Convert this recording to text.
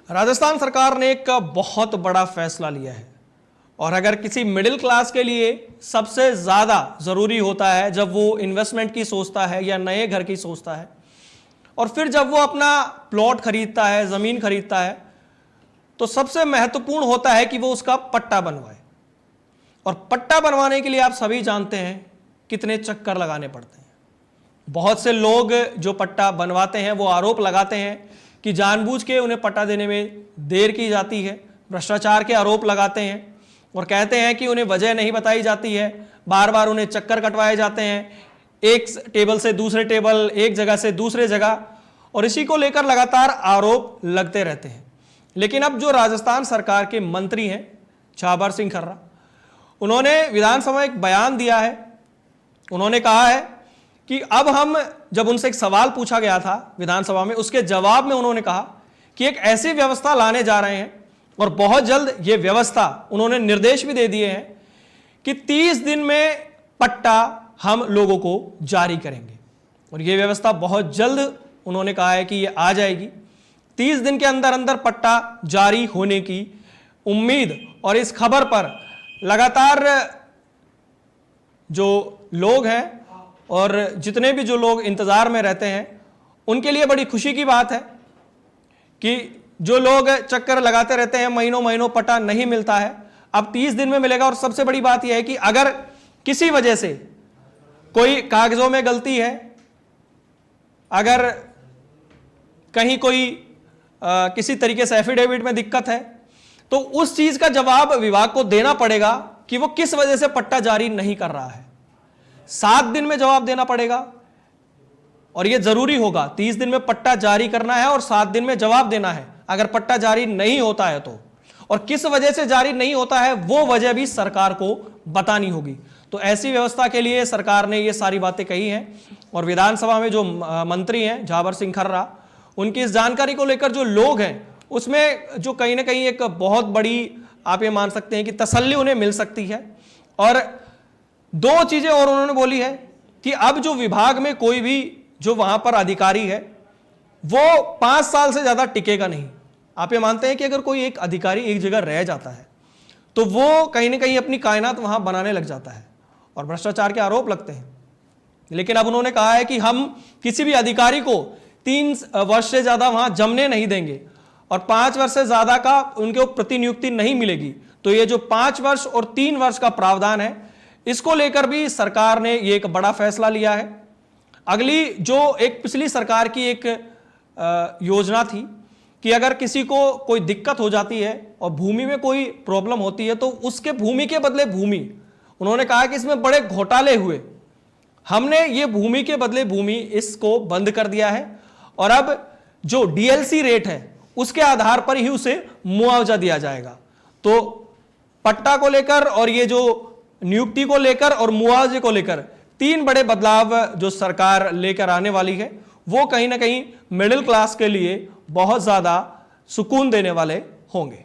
राजस्थान सरकार ने एक बहुत बड़ा फैसला लिया है और अगर किसी मिडिल क्लास के लिए सबसे ज़्यादा ज़रूरी होता है जब वो इन्वेस्टमेंट की सोचता है या नए घर की सोचता है और फिर जब वो अपना प्लॉट खरीदता है, ज़मीन खरीदता है, तो सबसे महत्वपूर्ण होता है कि वो उसका पट्टा बनवाए। और पट्टा बनवाने के लिए आप सभी जानते हैं कितने चक्कर लगाने पड़ते हैं। बहुत से लोग जो पट्टा बनवाते हैं वो आरोप लगाते हैं कि जानबूझ के उन्हें पट्टा देने में देर की जाती है, भ्रष्टाचार के आरोप लगाते हैं और कहते हैं कि उन्हें वजह नहीं बताई जाती है, बार बार उन्हें चक्कर कटवाए जाते हैं, एक टेबल से दूसरे टेबल, एक जगह से दूसरे जगह, और इसी को लेकर लगातार आरोप लगते रहते हैं। लेकिन अब जो राजस्थान सरकार के मंत्री हैं झाबर सिंह खर्रा, उन्होंने विधानसभा में एक बयान दिया है। उन्होंने कहा है कि अब हम, जब उनसे एक सवाल पूछा गया था विधानसभा में, उसके जवाब में उन्होंने कहा कि एक ऐसी व्यवस्था लाने जा रहे हैं और बहुत जल्द ये व्यवस्था, उन्होंने निर्देश भी दे दिए हैं कि 30 दिन में पट्टा हम लोगों को जारी करेंगे। और ये व्यवस्था बहुत जल्द उन्होंने कहा है कि ये आ जाएगी। 30 दिन के अंदर अंदर पट्टा जारी होने की उम्मीद, और इस खबर पर लगातार जो लोग हैं और जितने भी जो लोग इंतजार में रहते हैं उनके लिए बड़ी खुशी की बात है कि जो लोग चक्कर लगाते रहते हैं, महीनों महीनों पट्टा नहीं मिलता है, अब 30 दिन में मिलेगा। और सबसे बड़ी बात यह है कि अगर किसी वजह से कोई कागजों में गलती है, अगर कहीं कोई किसी तरीके से एफिडेविट में दिक्कत है, तो उस चीज का जवाब विभाग को देना पड़ेगा कि वो किस वजह से पट्टा जारी नहीं कर रहा है। 7 दिन में जवाब देना पड़ेगा और यह जरूरी होगा। 30 दिन में पट्टा जारी करना है और 7 दिन में जवाब देना है अगर पट्टा जारी नहीं होता है तो, और किस वजह से जारी नहीं होता है वो वजह भी सरकार को बतानी होगी। तो ऐसी व्यवस्था के लिए सरकार ने ये सारी बातें कही हैं और विधानसभा में जो मंत्री हैं झाबर सिंह खर्रा, उनकी इस जानकारी को लेकर जो लोग हैं उसमें जो कहीं ना कहीं एक बहुत बड़ी, आप ये मान सकते हैं कि तसल्ली उन्हें मिल सकती है। और 2 चीजें और उन्होंने बोली है कि अब जो विभाग में कोई भी जो वहां पर अधिकारी है वो 5 साल से ज्यादा टिकेगा नहीं। आप ये मानते हैं कि अगर कोई एक अधिकारी एक जगह रह जाता है तो वो कहीं ना कहीं अपनी कायनात वहां बनाने लग जाता है और भ्रष्टाचार के आरोप लगते हैं। लेकिन अब उन्होंने कहा है कि हम किसी भी अधिकारी को 3 वर्ष से ज्यादा वहां जमने नहीं देंगे और 5 वर्ष से ज्यादा का उनके प्रतिनियुक्ति नहीं मिलेगी। तो ये जो 5 वर्ष और 3 वर्ष का प्रावधान है, इसको लेकर भी सरकार ने ये एक बड़ा फैसला लिया है। अगली जो एक पिछली सरकार की एक योजना थी कि अगर किसी को कोई दिक्कत हो जाती है और भूमि में कोई प्रॉब्लम होती है तो उसके भूमि के बदले भूमि, उन्होंने कहा कि इसमें बड़े घोटाले हुए, हमने ये भूमि के बदले भूमि इसको बंद कर दिया है और अब जो डीएलसी रेट है उसके आधार पर ही उसे मुआवजा दिया जाएगा। तो पट्टा को लेकर और ये जो नियुक्ति को लेकर और मुआवजे को लेकर 3 बड़े बदलाव जो सरकार लेकर आने वाली है, वो कहीं ना कहीं मिडिल क्लास के लिए बहुत ज्यादा सुकून देने वाले होंगे।